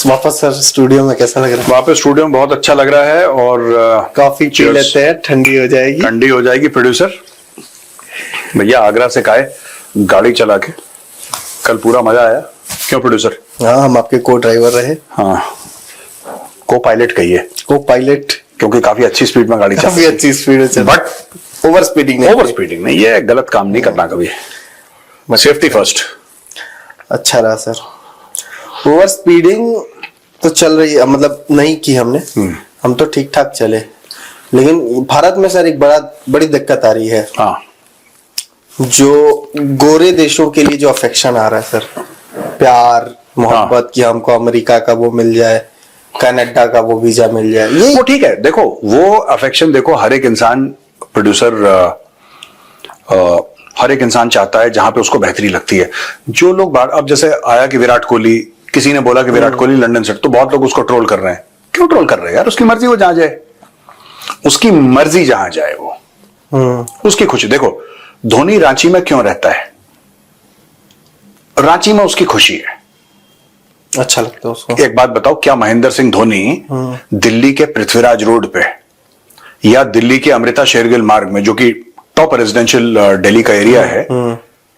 वापस sir studio में कैसा लग रहा है? वापस स्टूडियो में बहुत अच्छा लग रहा है। और कॉफी पी लेते हैं, ठंडी हो जाएगी। ठंडी हो जाएगी। प्रोड्यूसर भैया आगरा से काहे गाड़ी चला के कल पूरा मजा आया। क्यों प्रोड्यूसर? हाँ, हम आपके को ड्राइवर रहे। हाँ, को पायलट कहिए। को पायलट, क्योंकि काफी अच्छी स्पीड में गाड़ी काफी अच्छी स्पीड में चल, बट ओवर स्पीडिंग नहीं। ओवर स्पीडिंग नहीं, ये गलत काम नहीं करना कभी। Safety first. अच्छा रहा सर। ओवर स्पीडिंग तो चल रही है, मतलब नहीं की हमने, हम तो ठीक ठाक चले। लेकिन भारत में सर एक बड़ी दिक्कत आ रही है। हाँ, जो गोरे देशों के लिए जो अफेक्शन आ रहा है सर, प्यार मोहब्बत कि हमको अमेरिका का वो मिल जाए, कनाडा का वो वीजा मिल जाए, ये वो ठीक है। देखो वो अफेक्शन, देखो हर एक इंसान प्रोड्यूसर, हर एक इंसान चाहता है जहां पे उसको बेहतरी लगती है। जो लोग बाहर, अब जैसे आया कि विराट कोहली, किसी ने बोला कि विराट कोहली लंदन से, तो बहुत लोग उसको ट्रोल कर रहे हैं। क्यों ट्रोल कर रहे हैं यार? उसकी मर्जी, वो जहां जाए, उसकी मर्जी जहां जाए वो, उसकी खुशी। देखो धोनी रांची में क्यों रहता है? रांची में उसकी खुशी है, अच्छा लगता है उसको। एक बात बताओ, क्या महेंद्र सिंह धोनी दिल्ली के पृथ्वीराज रोड पे या दिल्ली के अमृता शेरगिल मार्ग में, जो कि टॉप रेजिडेंशियल दिल्ली का एरिया है,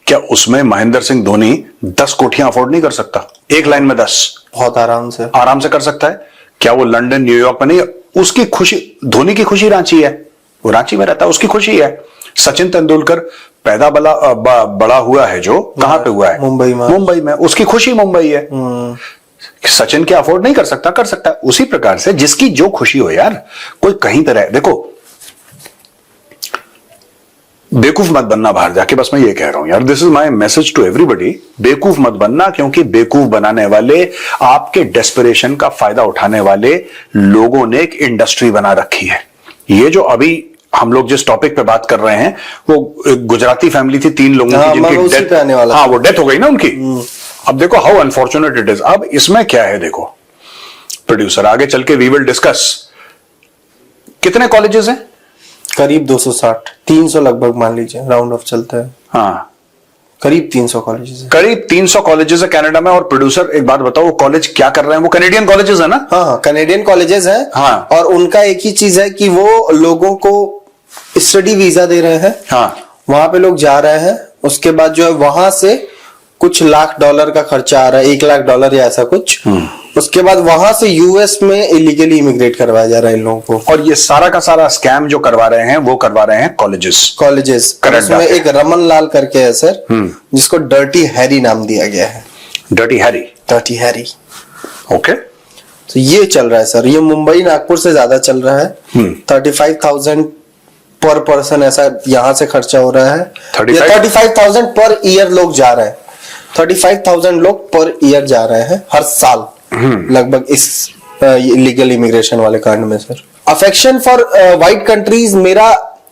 क्या उसमें महेंद्र सिंह धोनी 10 कोठियां अफोर्ड नहीं कर सकता? एक लाइन में 10 बहुत आराम से कर सकता है। क्या वो लंदन न्यूयॉर्क में नहीं? उसकी खुशी, धोनी की खुशी रांची है, वो रांची में रहता है, उसकी खुशी है। सचिन तेंदुलकर पैदा बड़ा हुआ है जो, कहां पे हुआ है? मुंबई में, उसकी खुशी मुंबई है। सचिन क्या अफोर्ड नहीं कर सकता? कर सकता है। उसी प्रकार से जिसकी जो खुशी हो यार, कोई कहीं पे रहे। देखो बेवकूफ मत बनना बाहर जाके, बस मैं ये कह रहा हूं यार, this is my message to everybody. बेवकूफ मत बनना, क्योंकि बेवकूफ बनाने वाले, आपके डेस्परेशन का फायदा उठाने वाले लोगों ने एक इंडस्ट्री बना रखी है। ये जो अभी हम लोग जिस टॉपिक पे बात कर रहे हैं, वो गुजराती फैमिली थी, 3 लोगों की जिनकी डेथ, हाँ वो डेथ हो गई ना उनकी। अब देखो हाउ अनफॉर्चुनेट इट इज। अब इसमें क्या है देखो प्रोड्यूसर, आगे चल के वी विल डिस्कस। कितने कॉलेजेस हैं? करीब 260, 300 लगभग मान लीजिए, राउंड ऑफ चलता है। हाँ, करीब 300 कॉलेजेस है। करीब 300 कॉलेजेस है कनाडा में। और प्रोड्यूसर एक बात बताओ, वो कॉलेज क्या कर रहे हैं? वो कैनेडियन कॉलेजेस है ना? हाँ, कैनेडियन कॉलेजेस हैं। हाँ, और उनका एक ही चीज है कि वो लोगों को स्टडी वीजा दे रहे हैं। हाँ, वहां पे लोग जा रहे हैं, उसके बाद जो है वहां से कुछ लाख डॉलर का खर्चा आ रहा है, $1 लाख या ऐसा कुछ। उसके बाद वहां से यूएस में इलीगली इमिग्रेट करवाया जा रहा है इन लोगों को। और ये सारा का सारा स्कैम जो करवा रहे हैं, वो करवा रहे हैं कॉलेजेस। उसमें एक रमन लाल करके है सर, जिसको डर्टी हैरी नाम दिया गया है। Dirty Harry. ओके, तो ये चल रहा है सर। ये मुंबई नागपुर से ज्यादा चल रहा है। 35,000 पर पर्सन ऐसा यहाँ से खर्चा हो रहा है। 35,000 पर ईयर लोग जा रहे हैं। 35,000 लोग पर ईयर जा रहे हैं हर साल लगभग इस इलीगल इमिग्रेशन वाले कांड में sir. Affection for white countries मेरा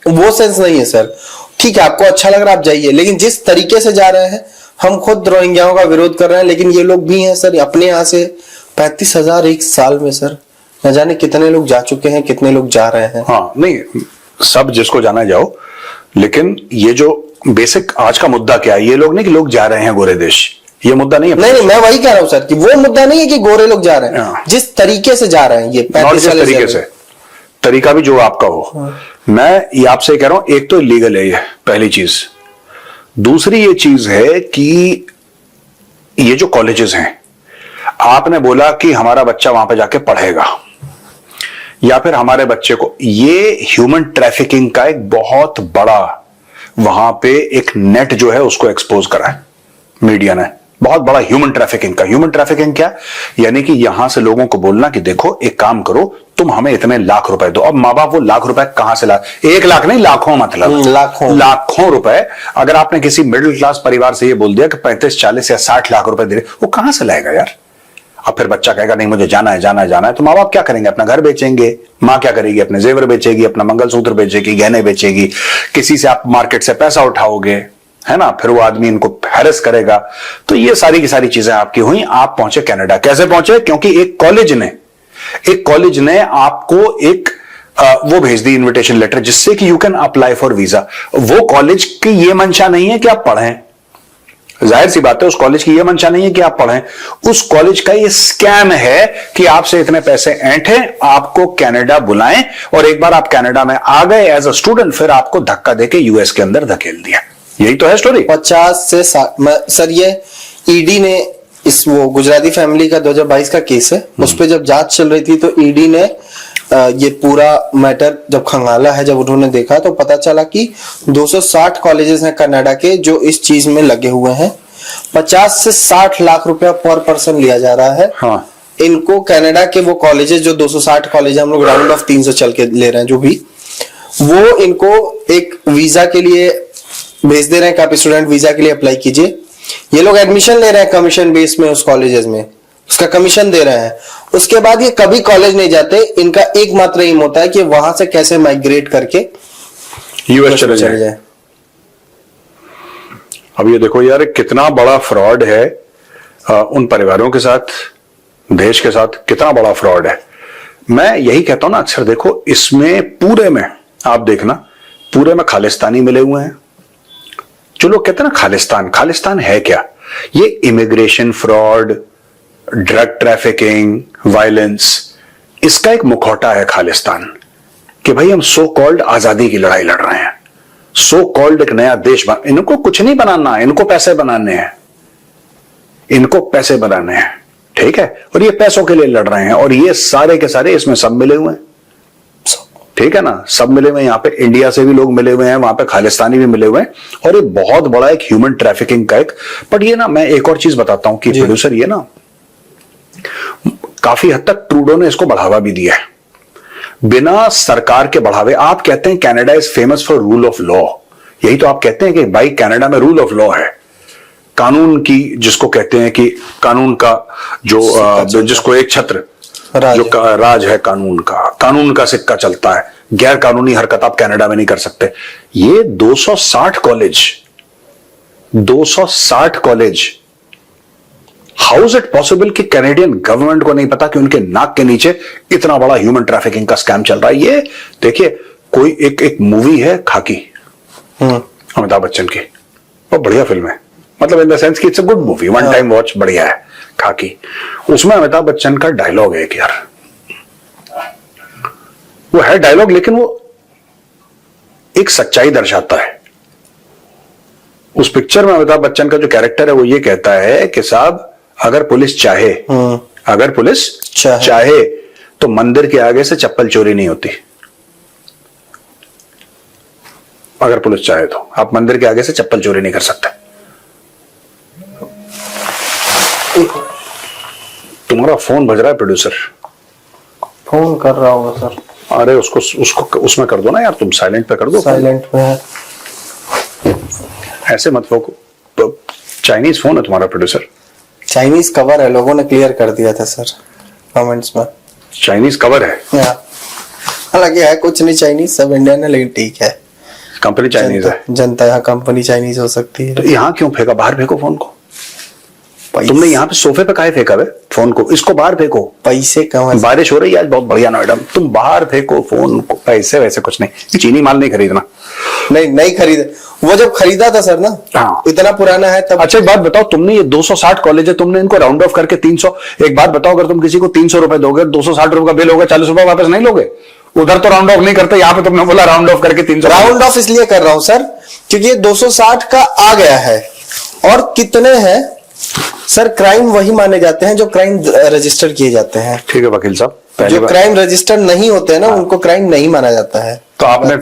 वो सेंस नहीं है सर। ठीक है, आपको अच्छा लग रहा है आप जाइए, लेकिन जिस तरीके से जा रहे हैं, हम खुद रोहिंग्याओं का विरोध कर रहे हैं, लेकिन ये लोग भी हैं सर अपने यहाँ से। 35,000 एक साल में सर, न जाने कितने लोग जा चुके हैं, कितने लोग जा रहे हैं। हाँ, नहीं सब जिसको जाना जाओ, लेकिन ये जो बेसिक आज का मुद्दा क्या है, ये लोग नहीं कि लोग जा रहे हैं गोरे देश, ये मुद्दा नहीं है। नहीं, मैं वही कह रहा हूं सर कि वो मुद्दा नहीं है कि गोरे लोग जा रहे हैं, जिस तरीके से जा रहे हैं। ये 35 तरीके से, तरीका भी जो आपका हो। मैं ये आपसे कह रहा हूं, एक तो इलीगल है ये, पहली चीज। दूसरी ये चीज है कि ये जो कॉलेजेस हैं, आपने बोला कि हमारा बच्चा वहां पे जाके पढ़ेगा, या फिर हमारे बच्चे को, ये ह्यूमन ट्रैफिकिंग का एक बहुत बड़ा वहां पे एक नेट जो है उसको एक्सपोज करा है मीडिया ने, बहुत बड़ा ह्यूमन ट्रैफिकिंग का। ह्यूमन ट्रैफिकिंग क्या? यानी कि यहां से लोगों को बोलना कि देखो एक काम करो, तुम हमें इतने लाख रुपए दो। अब माँ बाप वो लाख रुपए कहां से 1 लाख नहीं, लाखों, मतलब लाखों रुपए। अगर आपने किसी मिडिल क्लास परिवार से ये बोल दिया कि 35, 40 या 60 लाख रुपए दे, वो कहां से लाएगा यार? अब फिर बच्चा कहेगा नहीं मुझे जाना है, तो माँ बाप क्या करेंगे? अपना घर बेचेंगे, माँ क्या करेगी? अपने जेवर बेचेगी, अपना मंगलसूत्र बेचेगी, गहने बेचेगी, किसी से आप मार्केट से पैसा उठाओगे, है ना? फिर वो आदमी इनको हैरेस करेगा। तो ये सारी की सारी चीजें आपकी हुई। आप पहुंचे कनाडा, कैसे पहुंचे? क्योंकि एक कॉलेज ने आपको एक वो भेज दी इनविटेशन लेटर, जिससे कि you can apply for visa. वो कॉलेज की ये मंशा नहीं है कि आप पढ़ें, जाहिर सी बात है उस कॉलेज की यह मंशा नहीं है कि आप पढ़ें, उस कॉलेज का ये स्कैम है कि आपसे इतने पैसे ऐंठे, आपको कनाडा बुलाएं और एक बार आप कनाडा में आ गए एज अ स्टूडेंट, फिर आपको धक्का देके यूएस के अंदर धकेल दिया। यही तो है स्टोरी। 50 से 60 सर, ये ईडी ने इस वो गुजराती फैमिली का 2022 का केस है, उस पर जब जांच चल रही थी तो ईडी ने ये पूरा मैटर जब खंगाला है, जब उन्होंने देखा तो पता चला कि 260 कॉलेजेस हैं कनाडा के जो इस चीज में लगे हुए हैं। 50 से 60 लाख रुपया पर पर्सन लिया जा रहा है। हाँ। इनको कनाडा के वो कॉलेजेस जो 260 कॉलेज हम लोग राउंड ऑफ 300 चल के ले रहे हैं, जो भी वो इनको एक वीजा के लिए भेज दे रहे हैं कि आप स्टूडेंट वीजा के लिए अप्लाई कीजिए। ये लोग एडमिशन ले रहे हैं कमीशन बेस में उस कॉलेजेस में, उसका कमीशन दे रहे हैं। उसके बाद ये कभी कॉलेज नहीं जाते, इनका एकमात्र एम होता है कि वहां से कैसे माइग्रेट करके यूएस चले जाए। अब ये देखो यार कितना बड़ा फ्रॉड है उन परिवारों के साथ, देश के साथ कितना बड़ा फ्रॉड है। मैं यही कहता हूं ना अक्सर, देखो इसमें पूरे में आप देखना, पूरे में खालिस्तानी मिले हुए हैं। जो लोग कहते हैं ना खालिस्तान, खालिस्तान है क्या? ये immigration fraud, drug trafficking, violence, इसका एक मुखौटा है खालिस्तान, कि भाई हम सो कॉल्ड आजादी की लड़ाई लड़ रहे हैं, सो कॉल्ड एक नया देश इनको कुछ नहीं बनाना, इनको पैसे बनाने हैं, इनको पैसे बनाने हैं, ठीक है, और ये पैसों के लिए लड़ रहे हैं, और ये सारे के सारे इसमें सब मिले हुए हैं, ठीक है ना, सब मिले हुए हैं। यहाँ पे इंडिया से भी लोग मिले हुए हैं, वहां पे खालिस्तानी भी मिले हुए हैं, और ये बहुत बड़ा एक ह्यूमन ट्रैफिकिंग का एक। बट ये ना मैं एक और चीज बताता हूं कि प्रोड्यूसर, ये ना काफी हद तक ट्रूडो ने इसको बढ़ावा भी दिया है, बिना सरकार के बढ़ावे। आप कहते हैं Canada is famous for rule of law, यही तो आप कहते हैं कि भाई कनाडा में रूल ऑफ लॉ है, कानून की जिसको कहते हैं कि कानून का जो जिसको एक छत्र जो राज है कानून का सिक्का चलता है, गैर कानूनी हरकत आप कनाडा में नहीं कर सकते। ये 260 college, how is it possible कि कैनेडियन गवर्नमेंट को नहीं पता कि उनके नाक के नीचे इतना बड़ा ह्यूमन ट्रैफिकिंग का स्कैम चल रहा है? ये देखिए, कोई एक मूवी है खाकी, अमिताभ बच्चन की, वो बढ़िया फिल्म है, मतलब इन द सेंस कि it's a good movie, one time watch, बढ़िया है खाकी। उसमें अमिताभ बच्चन का डायलॉग है एक, यार वो है डायलॉग, लेकिन वो एक सच्चाई दर्शाता है। उस पिक्चर में अमिताभ बच्चन का जो कैरेक्टर है वो ये कहता है कि साहब अगर पुलिस चाहे तो मंदिर के आगे से चप्पल चोरी नहीं होती। अगर पुलिस चाहे तो आप मंदिर के आगे से चप्पल चोरी नहीं कर सकते। तुम्हारा फोन बज रहा है प्रोड्यूसर। फोन कर रहा होगा सर। अरे उसको उसमें कर दो ना यार, तुम साइलेंट पे कर दो। साइलेंट पे है। ऐसे मत फोको। चाइनीज फोन है तुम्हारा प्रोड्यूसर। चाइनीज कवर है, लोगों ने क्लियर कर दिया था सर कमेंट्स में। चाइनीज कवर है, हालांकि है कुछ नहीं चाइनीज, सब इंडियन है, लेकिन ठीक है, कंपनी चाइनीज है। जनता यहाँ कंपनी चाइनीज हो सकती है। तो यहाँ क्यों फेंका? बाहर फेंको फोन को। तुमने यहाँ पे सोफे पे काहे फेंका है फोन को? इसको बाहर फेंको। पैसे कम है। बारिश हो रही है आज बहुत बढ़िया नोएडा, तुम बाहर फेंको फोन को। पैसे वैसे कुछ नहीं, चीनी माल नहीं खरीदना। नहीं खरीदे, वो जब खरीदा था सर ना, हाँ। इतना पुराना है तब। अच्छा एक बात बताओ, तुमने ये 260 कॉलेज है, तुमने इनको राउंड ऑफ करके 300, एक बात बताओ, अगर तुम किसी को 300 रुपए दोगे, 260 रुपए का बिल होगा, 40 रुपए वापस नहीं लोगे? उधर तो राउंड ऑफ नहीं करते, यहाँ पे तुमने बोला राउंड ऑफ करके 300। राउंड ऑफ इसलिए कर रहा हूं सर क्योंकि ये 260 का आ गया है। और कितने हैं सर क्राइम वही माने जाते हैं जो क्राइम रजिस्टर किए जाते हैं। ठीक है वकील साहब, जो क्राइम रजिस्टर नहीं होते हैं ना, उनको क्राइम नहीं माना जाता है। तो आपने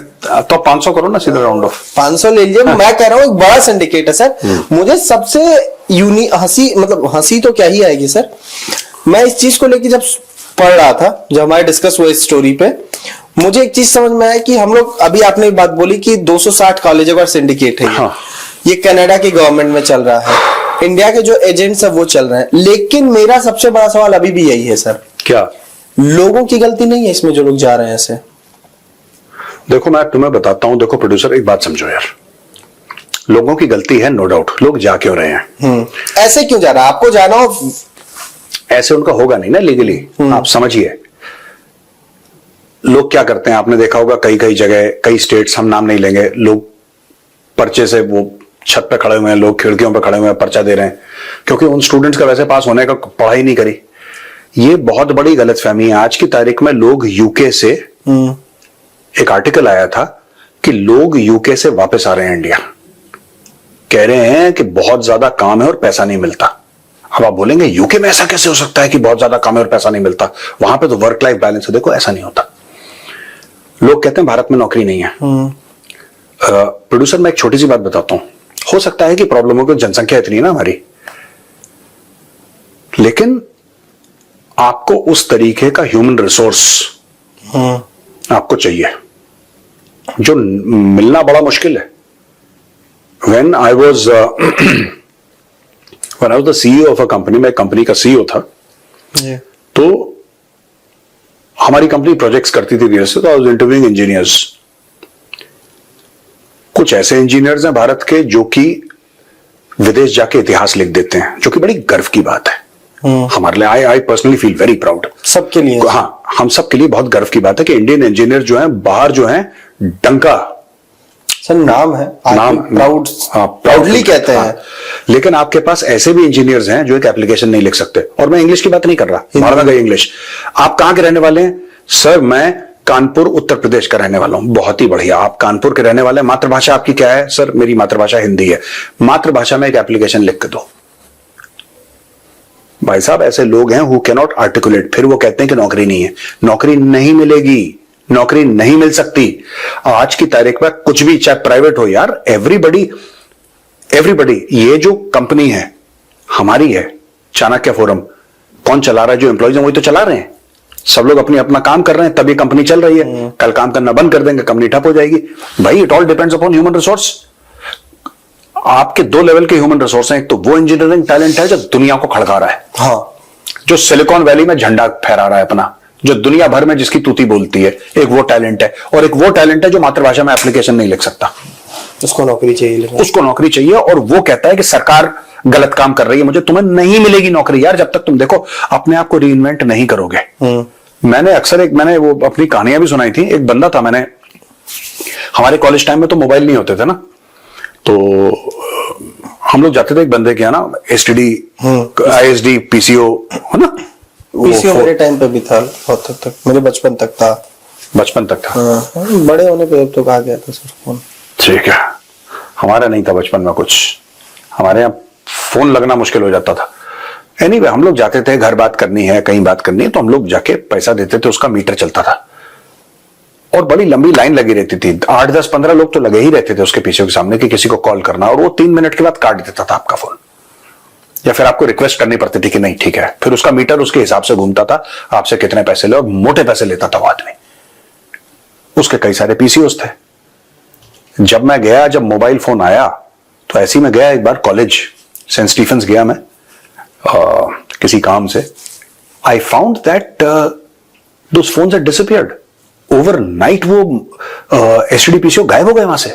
तो 500 करो ना सीधा राउंड ऑफ। 500 ले लीजिए। मैं कह रहा हूँ एक बड़ा सिंडिकेट है सर। मुझे सबसे हंसी तो क्या ही आएगी सर, मैं इस चीज को लेकर जब पढ़ रहा था, जब हमारे डिस्कस हुआ इस स्टोरी पे, मुझे एक चीज समझ में आया कि हम लोग अभी आपने एक बात बोली कि 260 कॉलेजों का सिंडिकेट है। हाँ। ये कनाडा की गवर्नमेंट में चल रहा है, इंडिया के जो एजेंट्स है वो चल रहे हैं। लेकिन मेरा सबसे बड़ा सवाल अभी भी यही है सर, क्या लोगों की गलती नहीं है इसमें जो लोग जा रहे हैं ऐसे? देखो मैं तुम्हें बताता हूं, देखो प्रोड्यूसर एक बात समझो यार, लोगों की गलती है नो डाउट। लोग जा क्यों रहे हैं? ऐसे क्यों जा रहा है? आपको जाना हो, ऐसे उनका होगा नहीं ना लीगली। आप समझिए लोग क्या करते हैं, आपने देखा होगा कई कई जगह, कई स्टेट्स, हम नाम नहीं लेंगे, लोग पर्चे से वो छत पे खड़े हुए हैं लोग, खिड़कियों पे खड़े हुए हैं, पर्चा दे रहे हैं, क्योंकि उन स्टूडेंट्स का वैसे पास होने का पढ़ाई नहीं करी। ये बहुत बड़ी गलतफहमी है। आज की तारीख में लोग यूके से, एक आर्टिकल आया था कि लोग यूके से वापस आ रहे हैं इंडिया, कह रहे हैं कि बहुत ज्यादा काम है और पैसा नहीं मिलता। अब आप बोलेंगे यूके में ऐसा कैसे हो सकता है कि बहुत ज्यादा काम है और पैसा नहीं मिलता, वहां पे तो वर्क लाइफ बैलेंस है। देखो ऐसा नहीं होता। लोग कहते हैं भारत में नौकरी नहीं है। प्रोड्यूसर मैं एक छोटी सी बात बताता हूं, हो सकता है कि प्रॉब्लम हो कि जनसंख्या इतनी है ना हमारी, लेकिन आपको उस तरीके का ह्यूमन रिसोर्स आपको चाहिए जो मिलना बड़ा मुश्किल है। When I was the CEO of a company, मैं कंपनी का CEO था, तो हमारी कंपनी प्रोजेक्ट्स करती थी रियल एस्टेट, तो आई वाज इंटरव्यूइंग इंजीनियर्स। कुछ ऐसे इंजीनियर्स हैं भारत के जो कि विदेश जाके इतिहास लिख देते हैं, जो कि बड़ी गर्व की बात है हमारे लिए। I personally feel very proud, सबके लिए। हाँ, हम सबके लिए बहुत गर्व की बात है कि इंडियन इंजीनियर जो हैं बाहर जो हैं डंका, सर नाम है, नाम प्राउडली कहते हैं। लेकिन आपके पास ऐसे भी इंजीनियर्स हैं जो एक एप्लीकेशन नहीं लिख सकते। और मैं इंग्लिश की बात नहीं कर रहा, बाहर में गई इंग्लिश। आप कहां के रहने वाले हैं? सर मैं कानपुर उत्तर प्रदेश का रहने वाला हूं। बहुत ही बढ़िया, आप कानपुर के रहने वाले। मातृभाषा आपकी क्या है? सर मेरी मातृभाषा हिंदी है। मातृभाषा में एक एप्लीकेशन लिख के दो। भाई साहब ऐसे लोग हैं हु कैन नॉट आर्टिकुलेट, फिर वो कहते हैं कि नौकरी नहीं है। नौकरी नहीं मिलेगी, नौकरी नहीं मिल सकती। आज की तारीख में कुछ भी, चाहे प्राइवेट हो यार, एवरीबडी, ये जो कंपनी है हमारी है चाणक्य फोरम, कौन चला रहा है? जो एम्प्लॉइज हैं वही तो चला रहे हैं। सब लोग अपनी अपना काम कर रहे हैं, तभी कंपनी चल रही है। कल काम करना बंद कर देंगे, कंपनी ठप हो जाएगी। भाई it all depends upon human resource. आपके दो लेवल के ह्यूमन रिसोर्स हैं। एक तो वो इंजीनियरिंग टैलेंट है जो दुनिया को खड़का रहा है, हाँ, जो सिलिकॉन वैली में झंडा फहरा रहा है अपना, जो दुनिया भर में जिसकी तूती बोलती है। एक वो टैलेंट है, और एक वो टैलेंट है जो मातृभाषा में एप्लीकेशन नहीं लिख सकता। उसको नौकरी चाहिए, उसको नौकरी चाहिए। और वो कहता है कि सरकार गलत काम कर रही है, मुझे, तुम्हें नहीं मिलेगी नौकरी यार जब तक तुम देखो अपने आप को रीइन्वेंट नहीं करोगे। मैंने अक्सर मैंने वो अपनी कहानियां भी सुनाई थी। एक बंदा था, मैंने, हमारे कॉलेज टाइम में तो मोबाइल नहीं होते थे ना, तो हम लोग जाते थे एक बंदे के यहाँ ना, एसटीडी, आईएसडी, पीसीओ, है ना। पीसीओ मेरे टाइम पे भी था, बहुत तक, मेरे बचपन तक था। बचपन तक था, बड़े होने पे तो कहा गया था सर फोन। ठीक है, हमारा नहीं था बचपन में कुछ, हमारे यहाँ फोन लगना मुश्किल हो जाता था। एनीवे, हम लोग जाते थे, घर बात करनी है, कहीं बात करनी है, तो हम लोग जाके पैसा देते थे, उसका मीटर चलता था और बड़ी लंबी लाइन लगी रहती थी। 8, 10, 15 लोग तो लगे ही रहते थे उसके पीछे के सामने कि किसी को कॉल करना, और वो 3 मिनट के बाद काट देता था आपका फोन, या फिर आपको रिक्वेस्ट करनी पड़ती थी कि नहीं ठीक है। फिर उसका मीटर उसके हिसाब से घूमता था, आपसे कितने पैसे ले, और मोटे पैसे लेता था वो आदमी। उसके कई सारे पीसीओस थे। जब मैं गया, जब मोबाइल फोन आया, तो ऐसे ही मैं गया एक बार कॉलेज, सेंट स्टीफेंस गया मैं किसी काम से। I found that those phones had disappeared overnight. वो एसटीडी पीसीओ गायब हो गए वहां से,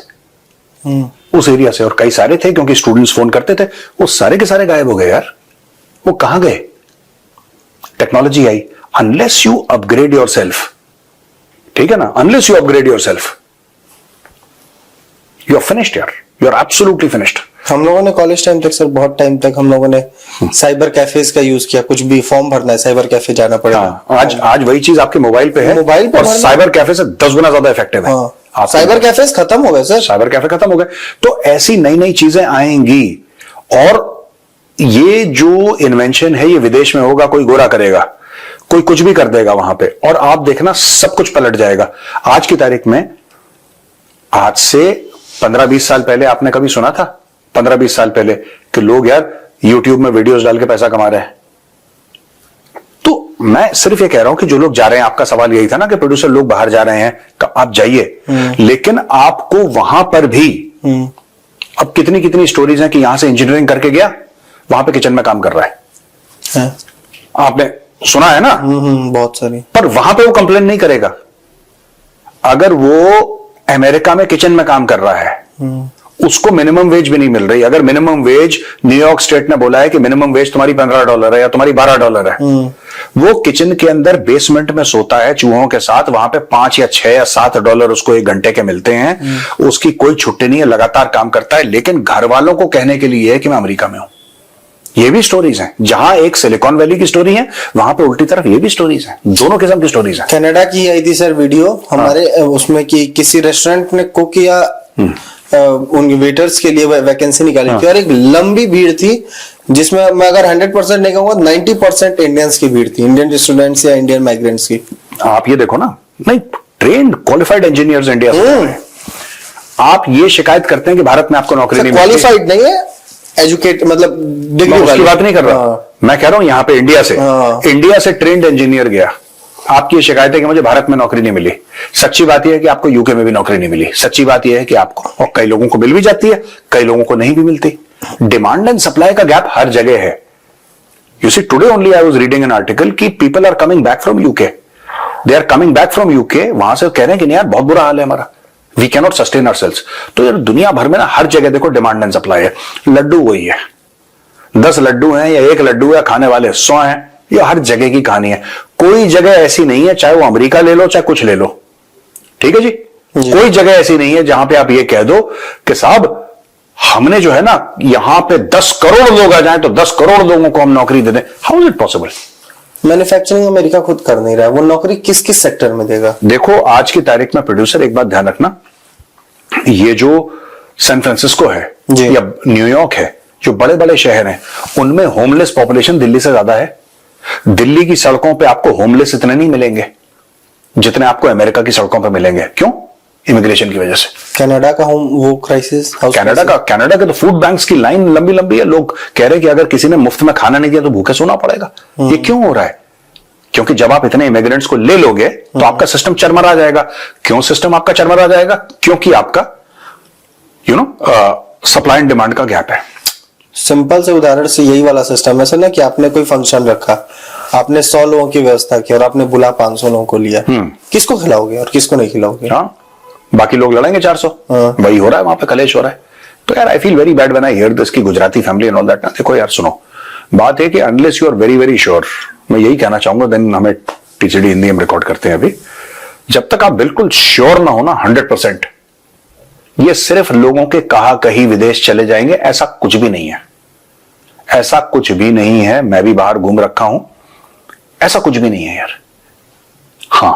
उस एरिया से। और कई सारे थे, क्योंकि स्टूडेंट्स फोन करते थे, वो सारे के सारे गायब हो गए यार। वो कहां गए? टेक्नोलॉजी आई, unless you upgrade your self, ठीक है ना, unless you upgrade your self, you are finished यार, यू आर एब्सोल्युटली फिनिश्ड। हम लोगों ने कॉलेज टाइम तक सर, बहुत टाइम तक हम लोगों ने साइबर कैफेज का यूज किया। कुछ भी फॉर्म भरना है, साइबर कैफे जाना पड़ेगा। आज वही चीज आपके मोबाइल पे है, मोबाइल पे, और साइबर कैफे से 10 गुना ज्यादा इफेक्टिव है। साइबर कैफे खत्म हो गए सर, साइबर कैफे खत्म हो गए। तो ऐसी नई नई चीजें आएंगी, और ये जो इन्वेंशन है ये विदेश में होगा, कोई गोरा करेगा, कोई कुछ भी कर देगा वहां पे, और आप देखना सब कुछ पलट जाएगा। आज की तारीख में, आज से 15-20 साल पहले आपने कभी सुना था, 15-20 साल पहले, कि लोग यार यूट्यूब में वीडियोस डाल के पैसा कमा रहे हैं? तो मैं सिर्फ ये कह रहा हूं कि जो लोग जा रहे हैं, आपका सवाल यही था ना कि प्रोड्यूसर लोग बाहर जा रहे हैं, तो आप जाइए, लेकिन आपको वहां पर भी, अब कितनी कितनी स्टोरीज हैं कि यहां से इंजीनियरिंग करके गया, वहां पे किचन में काम कर रहा है। आपने सुना है ना? बहुत सारी। पर वहां पे वो कंप्लेन नहीं करेगा। अगर वो अमेरिका में किचन में काम कर रहा है, उसको मिनिमम वेज भी नहीं मिल रही। अगर मिनिमम वेज, न्यूयॉर्क स्टेट ने बोला है कि मिनिमम वेज तुम्हारी $15 है या तुम्हारी $12 है, वो किचन के अंदर बेसमेंट में सोता है चूहों के साथ, वहां पे 5 या 6 या 7 डॉलर उसको 1 घंटे के मिलते हैं, उसकी कोई छुट्टी नहीं है, लगातार काम करता है, लेकिन घर वालों को कहने के लिए है कि मैं अमेरिका में हूं। ये भी स्टोरीज हैं, जहां एक सिलिकॉन वैली की स्टोरी है, वहां पे उल्टी तरफ ये भी स्टोरीज हैं, दोनों किस्म की स्टोरीज हैं। कनाडा की आई थी सर वीडियो हमारे उसमें कि किसी रेस्टोरेंट ने कुक या उन वेटर्स के लिए वैकेंसी निकाली थी और एक लंबी भीड़ थी जिसमें मैं अगर 100% नहीं कहूंगा 90% इंडियंस की भीड़ थी, इंडियन स्टूडेंट्स या इंडियन माइग्रेंट्स की। आप ये देखो ना, नहीं ट्रेंड क्वालिफाइड इंजीनियर्स इंडिया से, आप ये शिकायत करते हैं कि भारत में आपको नौकरी नहीं मिलती। क्वालिफाइड नहीं है, एजुकेट मतलब डिग्री उसकी बात नहीं कर रहा, मैं कह रहा हूं यहां पे इंडिया से ट्रेंड इंजीनियर गया, आपकी शिकायत है कि मुझे भारत में नौकरी नहीं मिली। सच्ची बात यह है कि आपको यूके में भी नौकरी नहीं मिली। सच्ची बात यह है कि आपको, और कई लोगों को मिल भी जाती है, कई लोगों को नहीं भी मिलती। डिमांड एंड सप्लाई का गैप हर जगह है। You see today only I was reading an article कि people are coming back from UK, they are coming back from UK, वहां से कह रहे हैं कि नहीं यार बहुत बुरा हाल है हमारा, we can not sustain ourselves. तो यार दुनिया भर में ना हर जगह देखो डिमांड एंड सप्लाई है। लड्डू वही है, 10 लड्डू हैं या 1 लड्डू है, खाने वाले 100 हैं, ये हर जगह की कहानी है। कोई जगह ऐसी नहीं है, चाहे वो अमेरिका ले लो चाहे कुछ ले लो, ठीक है जी, कोई जगह ऐसी नहीं है जहां पे आप ये कह दो कि साहब हमने जो है ना यहां पे 10 करोड़ लोग आ जाएं तो 10 करोड़ लोगों को हम नौकरी दे दें। How is it possible? Manufacturing America खुद कर नहीं रहा है, वो नौकरी किस किस सेक्टर में देगा? देखो आज की तारीख में प्रोड्यूसर एक बात ध्यान रखना, ये जो सैन फ्रांसिस्को है या न्यूयॉर्क है, जो बड़े बड़े शहर हैं, उनमें होमलेस पॉपुलेशन दिल्ली से ज्यादा है। दिल्ली की सड़कों पे आपको होमलेस इतने नहीं मिलेंगे जितने आपको अमेरिका की सड़कों पे मिलेंगे। क्यों? इमिग्रेशन की वजह से। कनाडा का वो क्राइसिस, कनाडा के तो फूड बैंक्स की लाइन लंबी लंबी है। लोग कह रहे हैं कि अगर किसी ने मुफ्त में खाना नहीं दिया तो भूखे सोना पड़ेगा। ये क्यों हो रहा है? क्योंकि जब आप इतने इमिग्रेंट्स को ले लोगे तो आपका सिस्टम चरमरा जाएगा। क्यों सिस्टम आपका चरमरा जाएगा? क्योंकि आपका सप्लाई एंड डिमांड का गैप है। सिंपल से उदाहरण से यही वाला सिस्टम है सर ना, कि आपने कोई फंक्शन रखा, आपने 100 लोगों की व्यवस्था की और आपने बुला 500 लोगों को लिया, किसको खिलाओगे और किसको नहीं खिलाओगे? हाँ, बाकी लोग लड़ेंगे 400। वही हो रहा है वहां पे, कलेश हो रहा है। तो यार I feel very bad when I hear this की Gujarati family and all that. देखो यार सुनो, बात है कि unless you are very very sure, मैं यही कहना चाहूंगा, देन हमें टीसीडी हिंदी हम रिकॉर्ड करते हैं अभी, जब तक आप बिल्कुल श्योर ना हो ना 100%, ये सिर्फ लोगों के कहा कहीं विदेश चले जाएंगे, ऐसा कुछ भी नहीं है। ऐसा कुछ भी नहीं है, मैं भी बाहर घूम रखा हूं, ऐसा कुछ भी नहीं है यार। हां,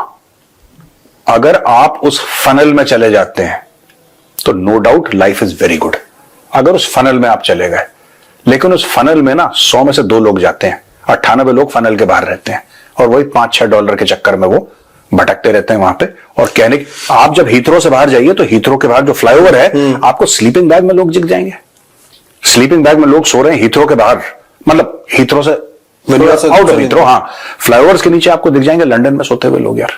अगर आप उस फनल में चले जाते हैं तो no doubt life is very good. अगर उस फनल में आप चले गए, लेकिन उस फनल में ना 100 में से 2 लोग जाते हैं, 98 लोग फनल के बाहर रहते हैं और वही 5-6 डॉलर के चक्कर में वो भटकते रहते हैं वहां पे। और कहने आप जब हीथ्रो से बाहर जाइए तो हीथ्रो के बाहर जो फ्लाईओवर है, आपको स्लीपिंग बैग में लोग दिख जाएंगे। स्लीपिंग बैग में लोग सो रहे हैं हीथ्रो के बाहर, मतलब हीथ्रो से आउट ऑफ हीथ्रो, हाँ, फ्लाईओवर्स के नीचे आपको दिख जाएंगे लंदन में सोते हुए लोग यार।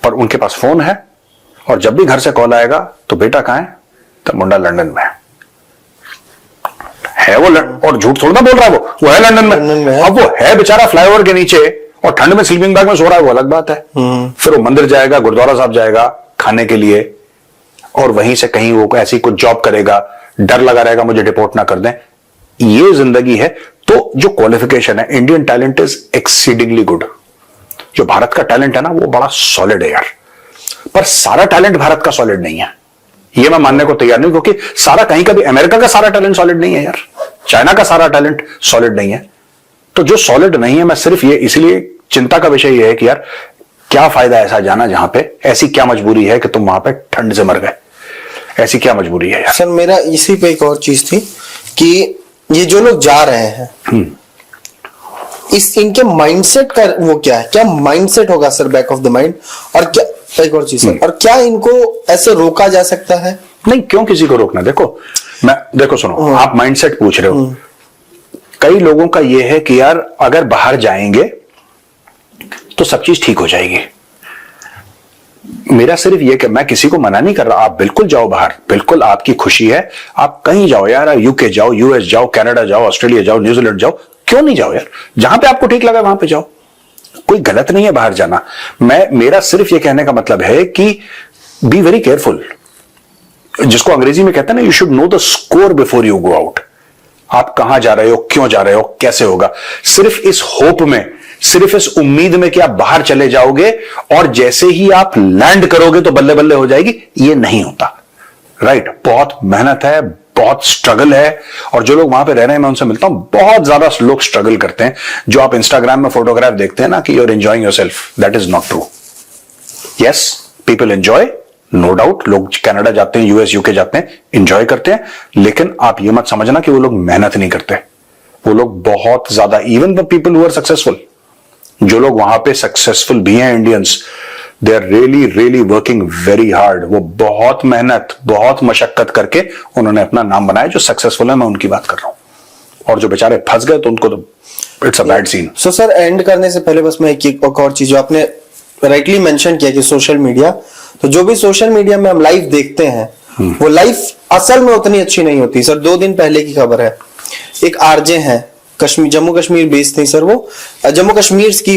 पर उनके पास फोन है और जब भी घर से कॉल आएगा तो बेटा कहां है, तो मुंडा लंदन में है वो, और झूठ थोड़ा बोल रहा है, वो है लंदन में। अब वो है बेचारा फ्लाईओवर के नीचे और ठंड में स्लीपिंग बैग में सो रहा है, वो अलग बात है। फिर वो मंदिर जाएगा, गुरुद्वारा साहब जाएगा खाने के लिए, और वहीं से कहीं वो ऐसी कुछ जॉब करेगा, डर लगा रहेगा मुझे डिपोर्ट ना कर दें। ये जिंदगी है। तो जो क्वालिफिकेशन है, Indian talent is exceedingly good. जो भारत का टैलेंट है ना वो बड़ा सॉलिड है यार, पर सारा टैलेंट भारत का सॉलिड नहीं है, ये मैं मानने को तैयार नहीं, क्योंकि सारा कहीं का भी, अमेरिका का सारा टैलेंट सॉलिड नहीं है यार, चाइना का सारा टैलेंट सॉलिड नहीं है। तो जो सॉलिड नहीं है, मैं सिर्फ ये इसलिए चिंता का विषय यह है कि यार क्या फायदा ऐसा जाना जहां पे, ऐसी क्या मजबूरी है कि तुम वहां पे ठंड से मर गए, ऐसी क्या मजबूरी है यार? सर मेरा इसी पे एक और चीज थी कि ये जो लोग जा रहे हैं, इस इनके माइंडसेट का वो क्या है, क्या माइंडसेट होगा sir back of the mind? और क्या एक और चीज, और क्या इनको ऐसे रोका जा सकता है? नहीं, क्यों किसी को रोकना? देखो सुनो, आप माइंडसेट पूछ रहे हो, कई लोगों का यह है कि यार अगर बाहर जाएंगे तो सब चीज ठीक हो जाएगी। मेरा सिर्फ यह कि मैं किसी को मना नहीं कर रहा, आप बिल्कुल जाओ बाहर, बिल्कुल आपकी खुशी है, आप कहीं जाओ यार, यूके जाओ, यूएस जाओ, कनाडा जाओ, ऑस्ट्रेलिया जाओ, न्यूजीलैंड जाओ, क्यों नहीं जाओ यार? जहां पे आपको ठीक लगा वहां पे जाओ, कोई गलत नहीं है बाहर जाना। मेरा सिर्फ यह कहने का मतलब है कि बी वेरी केयरफुल, जिसको अंग्रेजी में कहते हैं ना, you should know the score before you go out. आप कहां जा रहे हो, क्यों जा रहे हो, कैसे होगा, सिर्फ इस होप में, सिर्फ इस उम्मीद में कि आप बाहर चले जाओगे और जैसे ही आप लैंड करोगे तो बल्ले बल्ले हो जाएगी, ये नहीं होता। राइट, बहुत मेहनत है, बहुत स्ट्रगल है, और जो लोग वहां पे रह रहे हैं मैं उनसे मिलता हूं, बहुत ज्यादा लोग स्ट्रगल करते हैं। जो आप इंस्टाग्राम में फोटोग्राफ देखते हैं ना कि you are enjoying yourself, that is not true. Yes, people enjoy, no doubt, लोग कनाडा जाते हैं, यूएस यूके जाते हैं, एंजॉय करते हैं, लेकिन आप ये मत समझना कि वो लोग मेहनत नहीं करते। वो लोग बहुत ज्यादा, even the people who are successful, जो लोग वहां पे सक्सेसफुल भी हैं Indians, they are really really working very hard. वो बहुत मेहनत, बहुत मशक्कत करके उन्होंने अपना नाम बनाया। जो सक्सेसफुल है मैं उनकी बात कर रहा हूं, और जो बेचारे फंस गए तो उनको तो it's a bad scene. So sir, end करने से पहले बस मैं एक और चीज, जो आपने राइटली मेंशन किया कि सोशल मीडिया, तो जो भी सोशल मीडिया में हम लाइव देखते हैं वो लाइव असल में उतनी अच्छी नहीं होती। सर 2 दिन पहले की खबर है, एक आरजे हैं, कश्मीर, जम्मू कश्मीर बेस्ड थी सर, वो जम्मू कश्मीर की